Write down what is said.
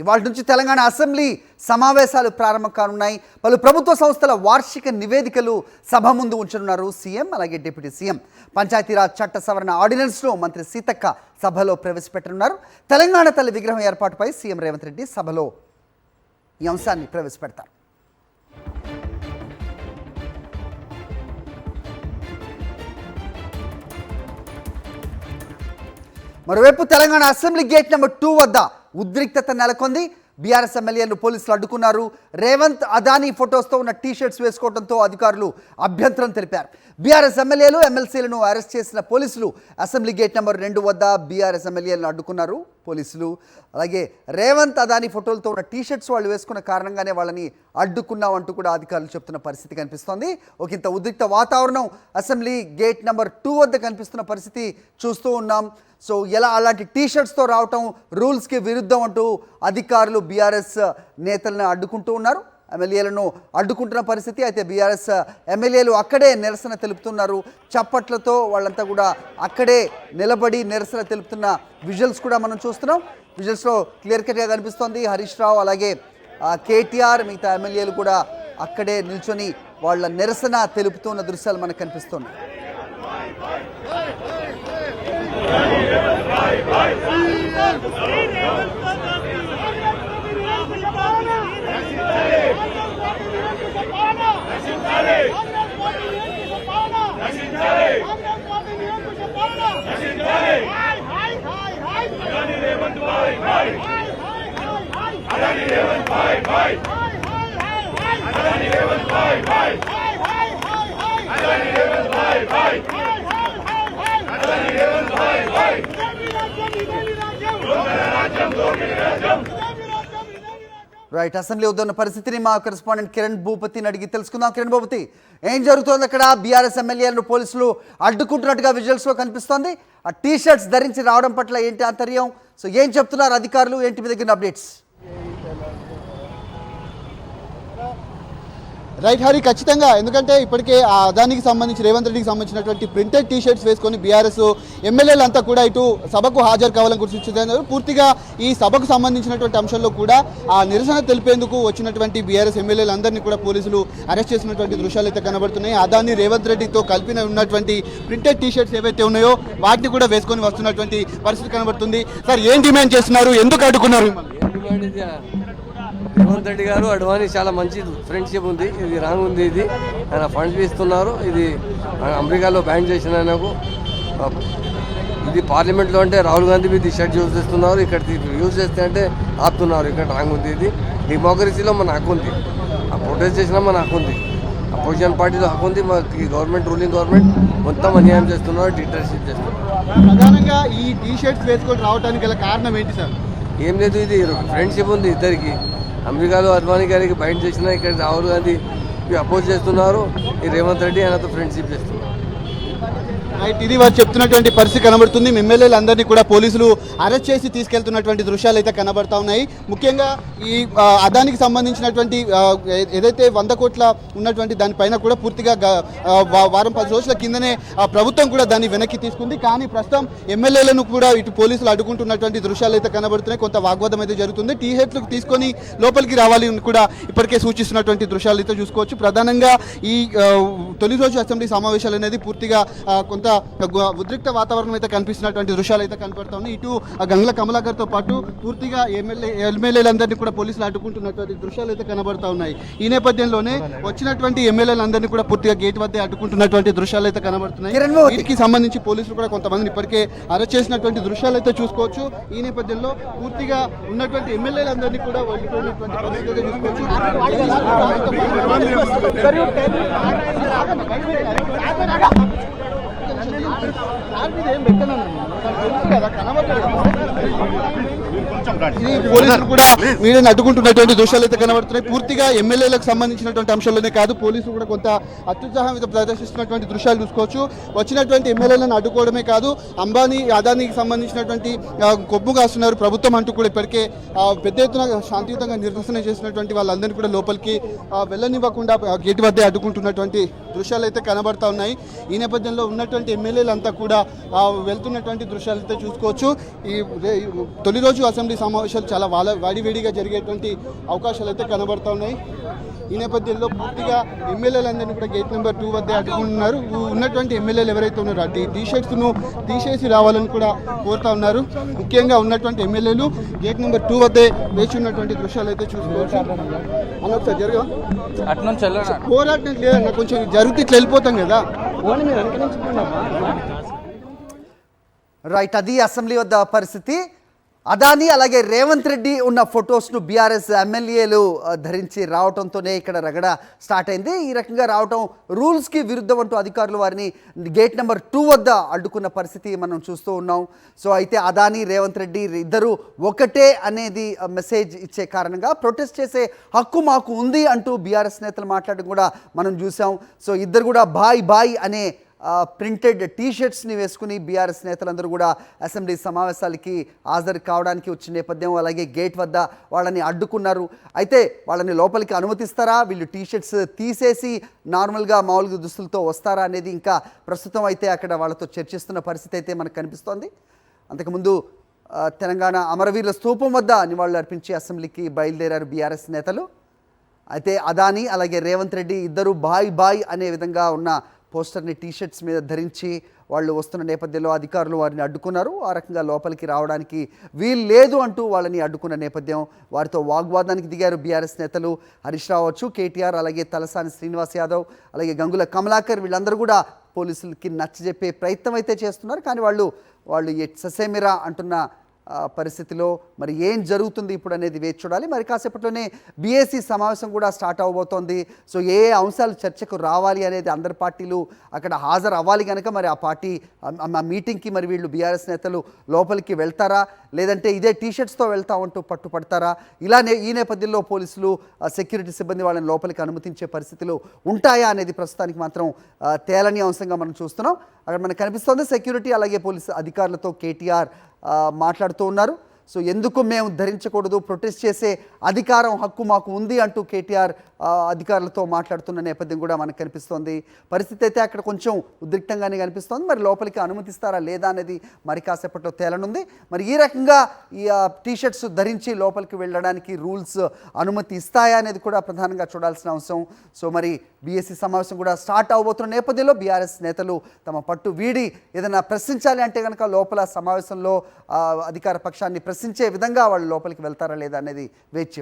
ఇవాళ నుంచి తెలంగాణ అసెంబ్లీ సమావేశాలు ప్రారంభం కానున్నాయి. పలు ప్రభుత్వ సంస్థల వార్షిక నివేదికలు సభ ముందు ఉంచనున్నారు సీఎం, అలాగే డిప్యూటీ సీఎం. పంచాయతీరాజ్ చట్ట సవరణ ఆర్డినెన్స్ను మంత్రి సీతక్క సభలో ప్రవేశపెట్టనున్నారు. తెలంగాణ తల్లి విగ్రహం ఏర్పాటుపై సీఎం రేవంత్ రెడ్డి సభలో ఈ అంశాన్ని ప్రవేశపెడతారు. మరోవైపు తెలంగాణ అసెంబ్లీ గేట్ నెంబర్ 2 వద్ద ఉద్రిక్తత నెలకొంది. బీఆర్ఎస్ ఎమ్మెల్యేలను పోలీసులు అడ్డుకున్నారు. రేవంత్ అదానీ ఫొటోస్తో ఉన్న టీషర్ట్స్ వేసుకోవడంతో అధికారులు అభ్యంతరం తెలిపారు. బీఆర్ఎస్ ఎమ్మెల్యేలు ఎమ్మెల్సీలను అరెస్ట్ చేసిన పోలీసులు అసెంబ్లీ గేట్ నెంబర్ 2 వద్ద బీఆర్ఎస్ ఎమ్మెల్యేలను అడ్డుకున్నారు పోలీసులు. అలాగే రేవంత్ అదానీ ఫోటోలతో ఉన్న టీషర్ట్స్ వాళ్ళు వేసుకున్న కారణంగానే వాళ్ళని అడ్డుకున్నామంటూ కూడా అధికారులు చెప్తున్న పరిస్థితి కనిపిస్తోంది. ఒకంత ఉద్రిక్త వాతావరణం అసెంబ్లీ గేట్ నెంబర్ 2 వద్ద కనిపిస్తున్న పరిస్థితి చూస్తూ ఉన్నాం. సో ఎలా అలాంటి టీషర్ట్స్తో రావటం రూల్స్కి విరుద్ధం అంటూ అధికారులు బీఆర్ఎస్ నేతలను అడ్డుకుంటూ ఉన్నారు, ఎమ్మెల్యేలను అడ్డుకుంటున్న పరిస్థితి. అయితే బీఆర్ఎస్ ఎమ్మెల్యేలు అక్కడే నిరసన తెలుపుతున్నారు. చప్పట్లతో వాళ్ళంతా కూడా అక్కడే నిలబడి నిరసన తెలుపుతున్న విజువల్స్ కూడా మనం చూస్తున్నాం. విజువల్స్లో క్లియర్ కట్గా కనిపిస్తోంది. హరీష్ రావు అలాగే కేటీఆర్ మిగతా ఎమ్మెల్యేలు కూడా అక్కడే నిల్చొని వాళ్ళ నిరసన తెలుపుతున్న దృశ్యాలు మనకు కనిపిస్తున్నాయి. రైట్, అసెంబ్లీ వద్ద ఉన్న పరిస్థితిని మా కరెస్పాండెంట్ కిరణ్ భూపతిని అడిగి తెలుసుకుందాం. కిరణ్ భూపతి, ఏం జరుగుతోంది అక్కడ? బీఆర్ఎస్ ఎమ్మెల్యేలను పోలీసులు అడ్డుకుంటున్నట్టుగా విజువల్స్లో కనిపిస్తోంది. ఆ టీ షర్ట్స్ ధరించి రావడం పట్ల ఏంటి ఆంతర్యం? సో ఏం చెప్తున్నారు అధికారులు? ఏంటి మీ దగ్గర అప్డేట్స్? రైట్ హరి, ఖచ్చితంగా. ఎందుకంటే ఇప్పటికే ఆ అదానికి సంబంధించి రేవంత్ రెడ్డికి సంబంధించినటువంటి ప్రింటెడ్ టీ షర్ట్స్ వేసుకొని బీఆర్ఎస్ ఎమ్మెల్యేలు అంతా కూడా ఇటు సభకు హాజరు కావాలని గుర్తించారు. పూర్తిగా ఈ సభకు సంబంధించినటువంటి అంశంలో కూడా ఆ నిరసన తెలిపేందుకు వచ్చినటువంటి బీఆర్ఎస్ ఎమ్మెల్యేలు అందరినీ కూడా పోలీసులు అరెస్ట్ చేసినటువంటి దృశ్యాలు అయితే కనబడుతున్నాయి. అదాని రేవంత్ రెడ్డితో కలిపిన ఉన్నటువంటి ప్రింటెడ్ టీ షర్ట్స్ ఏవైతే ఉన్నాయో వాటిని కూడా వేసుకొని వస్తున్నటువంటి పరిస్థితి కనబడుతుంది. సార్, ఏం డిమాండ్ చేస్తున్నారు? ఎందుకు అడ్డుకున్నారు? రేవంత్ రెడ్డి గారు అడ్వానీ చాలా మంచి ఫ్రెండ్షిప్ ఉంది, ఇది రాంగ్ ఉంది. ఇది ఆయన ఫండ్స్ ఇస్తున్నారు. ఇది అమెరికాలో బ్యాన్ చేసిన ఆయనకు. ఇది పార్లమెంట్లో అంటే రాహుల్ గాంధీ మీద షర్ట్ యూజ్ చేస్తున్నారు, ఇక్కడ యూజ్ చేస్తే అంటే ఆపుతున్నారు. ఇక్కడ రాంగ్ ఉంది. ఇది డెమోక్రసీలో మన హక్కు ఉంది, ఆ ప్రొటెస్ట్ చేసినా మన హక్కు ఉంది, అపోజిషన్ పార్టీలో హక్కు ఉంది. ఈ గవర్నమెంట్, రూలింగ్ గవర్నమెంట్ మొత్తం అన్యాయం చేస్తున్నారు, డిక్టేటర్షిప్ చేస్తున్నారు. ప్రధానంగా ఈ టీ షర్ట్స్ వేసుకొని రావడానికి గల కారణం ఏంటి సార్? ఏం లేదు, ఇది ఫ్రెండ్షిప్ ఉంది ఇద్దరికి. అమెరికాలో అద్వానీ గారికి బైండ్ చేసినా ఇక్కడ రాహుల్ గాంధీ అపోజ్ చేస్తున్నారు, ఈ రేవంత్ రెడ్డి ఆయనతో ఫ్రెండ్షిప్ చేస్తున్నారు. రైట్, ఇది వారు చెప్తున్నటువంటి పరిస్థితి కనబడుతుంది. ఎమ్మెల్యేలు అందరినీ కూడా పోలీసులు అరెస్ట్ చేసి తీసుకెళ్తున్నటువంటి దృశ్యాలు అయితే కనబడతా ఉన్నాయి. ముఖ్యంగా ఈ అదానికి సంబంధించినటువంటి ఏదైతే 100 కోట్ల ఉన్నటువంటి దానిపైన కూడా పూర్తిగా వారం 10 రోజుల కిందనే ప్రభుత్వం కూడా దాన్ని వెనక్కి తీసుకుంది. కానీ ప్రస్తుతం ఎమ్మెల్యేలను కూడా ఇటు పోలీసులు అడ్డుకుంటున్నటువంటి దృశ్యాలు అయితే కనబడుతున్నాయి. కొంత వాగ్వాదం అయితే జరుగుతుంది. టీ షర్ట్లు తీసుకొని లోపలికి రావాలి కూడా ఇప్పటికే సూచిస్తున్నటువంటి దృశ్యాలు అయితే చూసుకోవచ్చు. ప్రధానంగా ఈ తొలి రోజు అసెంబ్లీ సమావేశాలు అనేది పూర్తిగా కొంత ఉద్రిక్త వాతావరణం అయితే కనిపిస్తున్నటువంటి దృశ్యాలు అయితే కనపడతా ఉన్నాయి. ఇటు గంగుల కమలాకర్తో పాటు పూర్తిగా ఎమ్మెల్యేలందరినీ కూడా పోలీసులు అడ్డుకుంటున్నటువంటి దృశ్యాలు అయితే కనబడతా ఉన్నాయి. ఈ నేపథ్యంలోనే వచ్చినటువంటి ఎమ్మెల్యేలందరినీ కూడా పూర్తిగా గేట్ వద్ద అడ్డుకుంటున్నటువంటి దృశ్యాలు అయితే కనబడుతున్నాయి. వీటికి సంబంధించి పోలీసులు కూడా కొంతమందిని ఇప్పటికే అరెస్ట్ చేసినటువంటి దృశ్యాలు అయితే చూసుకోవచ్చు. ఈ నేపథ్యంలో పూర్తిగా ఉన్నటువంటి ఎమ్మెల్యేలందరినీ కూడా వెళ్ళిపోయినటువంటి పరిస్థితి చూసుకోవచ్చు. పోలీసులు కూడా మీడియాని అడ్డుకుంటున్నటువంటి దృశ్యాలు అయితే కనబడుతున్నాయి. పూర్తిగా ఎమ్మెల్యేలకు సంబంధించినటువంటి అంశాల్లోనే కాదు, పోలీసులు కూడా కొంత అత్యుత్సాహం ప్రదర్శిస్తున్నటువంటి దృశ్యాలు చూసుకోవచ్చు. వచ్చినటువంటి ఎమ్మెల్యేలను అడ్డుకోవడమే కాదు, అంబానీ అదానికి సంబంధించినటువంటి కొమ్ము కాస్తున్నారు ప్రభుత్వం అంటూ కూడా ఇప్పటికే పెద్ద ఎత్తున శాంతియుతంగా నిరసన చేసినటువంటి వాళ్ళందరినీ కూడా లోపలికి వెళ్ళనివ్వకుండా గేటు వద్దే అడ్డుకుంటున్నటువంటి దృశ్యాలు అయితే కనబడతా ఉన్నాయి. ఈ నేపథ్యంలో ఉన్నటువంటి ఎమ్మెల్యేలు ఎమ్మెల్యేలంతా కూడా వెళ్తున్నటువంటి దృశ్యాలు అయితే చూసుకోవచ్చు. ఈ తొలి రోజు అసెంబ్లీ సమావేశాలు చాలా వాడివేడిగా జరిగేటువంటి అవకాశాలు అయితే కనబడతా ఉన్నాయి. ఈ నేపథ్యంలో పూర్తిగా ఎమ్మెల్యేలందరినీ కూడా గేట్ నెంబర్ 2 వద్దే అడ్డుకుంటున్నారు. ఉన్నటువంటి ఎమ్మెల్యేలు ఎవరైతే ఉన్నారో ఆ టీషర్ట్స్ను తీసేసి రావాలని కూడా కోరుతా ఉన్నారు. ముఖ్యంగా ఉన్నటువంటి ఎమ్మెల్యేలు గేట్ నెంబర్ 2 వద్దే వేచి ఉన్నటువంటి దృశ్యాలు అయితే చూసుకోవచ్చు. అన్న ఒకసారి జరగా పోరాటం లేదన్న, కొంచెం జరిగితే ఇట్లా వెళ్ళిపోతాం కదా. రైట్, అది అసెంబ్లీ వద్ద పరిస్థితి. అదానీ అలాగే రేవంత్ రెడ్డి ఉన్న ఫొటోస్ను బీఆర్ఎస్ ఎమ్మెల్యేలు ధరించి రావడంతోనే ఇక్కడ రగడ స్టార్ట్ అయింది. ఈ రకంగా రావటం రూల్స్కి విరుద్ధం అంటూ అధికారులు వారిని గేట్ నెంబర్ 2 వద్ద అడ్డుకున్న పరిస్థితి మనం చూస్తూ ఉన్నాం. సో అయితే అదానీ రేవంత్ రెడ్డి ఇద్దరు ఒకటే అనేది మెసేజ్ ఇచ్చే కారణంగా ప్రొటెస్ట్ చేసే హక్కు మాకు ఉంది అంటూ బీఆర్ఎస్ నేతలు మాట్లాడడం కూడా మనం చూసాం. సో ఇద్దరు కూడా బాయ్ బాయ్ అనే ప్రింటెడ్ టీషర్ట్స్ని వేసుకుని బీఆర్ఎస్ నేతలందరూ కూడా అసెంబ్లీ సమావేశాలకి హాజరు కావడానికి వచ్చిన నేపథ్యం, అలాగే గేట్ వద్ద వాళ్ళని అడ్డుకున్నారు. అయితే వాళ్ళని లోపలికి అనుమతిస్తారా, వీళ్ళు టీషర్ట్స్ తీసేసి నార్మల్గా మామూలుగా దుస్తులతో వస్తారా అనేది ఇంకా ప్రస్తుతం అయితే అక్కడ వాళ్ళతో చర్చిస్తున్న పరిస్థితి అయితే మనకు కనిపిస్తోంది. అంతకుముందు తెలంగాణ అమరవీరుల స్తూపం వద్ద నివాళులు అర్పించి అసెంబ్లీకి బయలుదేరారు బీఆర్ఎస్ నేతలు. అయితే అదానీ అలాగే రేవంత్ రెడ్డి ఇద్దరు బాయ్ బాయ్ అనే విధంగా ఉన్న పోస్టర్ని టీషర్ట్స్ మీద ధరించి వాళ్ళు వస్తున్న నేపథ్యంలో అధికారులు వారిని అడ్డుకున్నారు. ఆ రకంగా లోపలికి రావడానికి వీలు లేదు అంటూ వాళ్ళని అడ్డుకున్న నేపథ్యం, వారితో వాగ్వాదానికి దిగారు బీఆర్ఎస్ నేతలు. హరీష్ రావు వచ్చు, కేటీఆర్, అలాగే తలసాని శ్రీనివాస్ యాదవ్, అలాగే గంగుల కమలాకర్, వీళ్ళందరూ కూడా పోలీసులకి నచ్చజెప్పే ప్రయత్నం అయితే చేస్తున్నారు. కానీ వాళ్ళు ససేమిరా అంటున్న పరిస్థితిలో మరి ఏం జరుగుతుంది ఇప్పుడు అనేది వేచి చూడాలి. మరి కాసేపట్లోనే బీఏసీ సమావేశం కూడా స్టార్ట్ అవబోతోంది. సో ఏ అంశాలు చర్చకు రావాలి అనేది అందరి పార్టీలు అక్కడ హాజరు అవ్వాలి కనుక మరి ఆ పార్టీ ఆ మీటింగ్కి మరి వీళ్ళు బీఆర్ఎస్ నేతలు లోపలికి వెళ్తారా, లేదంటే ఇదే టీషర్ట్స్తో వెళ్తామంటూ పట్టుపడతారా, ఈ నేపథ్యంలో పోలీసులు సెక్యూరిటీ సిబ్బంది వాళ్ళని లోపలికి అనుమతించే పరిస్థితులు ఉంటాయా అనేది ప్రస్తుతానికి మాత్రం తేలని అంశంగా మనం చూస్తున్నాం. అక్కడ మనకు కనిపిస్తోంది సెక్యూరిటీ అలాగే పోలీసు అధికారులతో కేటీఆర్ మాట్లాడుతూ ఉన్నారు. సో ఎందుకు మేము ధరించకూడదు, ప్రొటెస్ట్ చేసే అధికారం హక్కు మాకు ఉంది అంటూ కేటీఆర్ అధికారులతో మాట్లాడుతున్న నేపథ్యం కూడా మనకు కనిపిస్తోంది. పరిస్థితి అయితే అక్కడ కొంచెం ఉద్రిక్తంగానే కనిపిస్తోంది. మరి లోపలికి అనుమతిస్తారా లేదా అనేది మరి కాసేపట్లో తేలనుంది. మరి ఈ రకంగా ఈ టీషర్ట్స్ ధరించి లోపలికి వెళ్ళడానికి రూల్స్ అనుమతి ఇస్తాయా అనేది కూడా ప్రధానంగా చూడాల్సిన అంశం. సో మరి బీఎస్సీ సమావేశం కూడా స్టార్ట్ అవబోతున్న నేపథ్యంలో బీఆర్ఎస్ నేతలు తమ పట్టు వీడి ఏదైనా ప్రశ్నించాలి అంటే కనుక లోపల సమావేశంలో అధికార పక్షాన్ని ప్రశ్నించే విధంగా వాళ్ళు లోపలికి వెళ్తారా లేదా అనేది వేచి